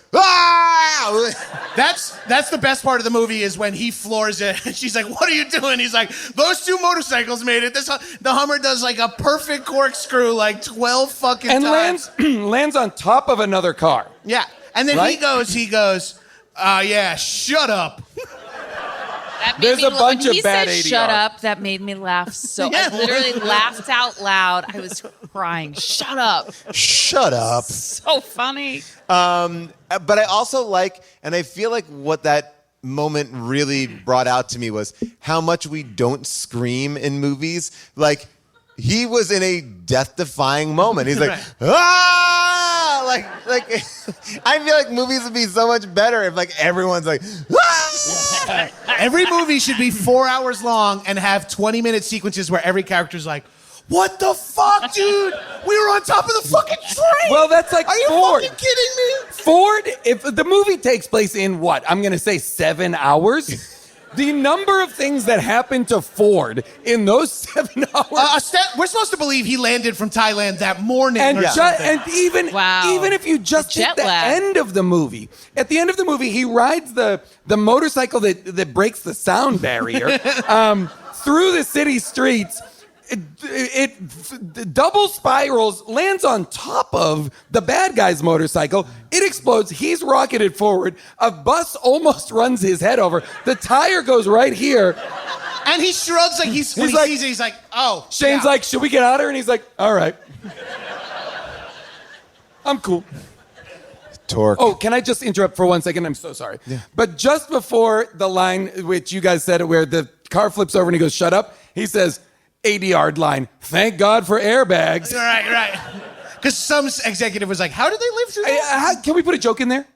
That's the best part of the movie is when he floors it. And she's like, what are you doing? He's like, those two motorcycles made it. The Hummer does like a perfect corkscrew like 12 fucking times. And lands on top of another car. Yeah. And then he goes, yeah, shut up. There's a bunch of bad ADR. He said shut up. That made me laugh so. I literally laughed out loud. I was crying. Shut up. Shut up. So funny. But I also like, and I feel like what that moment really brought out to me was how much we don't scream in movies. Like, he was in a death-defying moment. He's like, like I feel like movies would be so much better if like everyone's like, Every movie should be 4 hours long and have 20-minute sequences where every character's like, what the fuck, dude? We were on top of the fucking train. Well, that's like Are you Ford. fucking kidding me? Ford, if the movie takes place in what? I'm going to say 7 hours. The number of things that happened to Ford in those 7 hours. We're supposed to believe he landed from Thailand that morning. And, or something. and even if you just hit the end of the movie, at the end of the movie, he rides the motorcycle that breaks the sound barrier through the city streets. It double spirals, lands on top of the bad guy's motorcycle. It explodes. He's rocketed forward. A bus almost runs his head over. The tire goes right here. And he shrugs like when he sees it, he's like, oh. Shane's like, should we get out of here? And he's like, all right. I'm cool. Torque. Oh, can I just interrupt for 1 second? I'm so sorry. Yeah. But just before the line, which you guys said, where the car flips over and he goes, shut up, he says, 80-yard line. Thank God for airbags. Right. Because some executive was like, how did they live through that? Can we put a joke in there?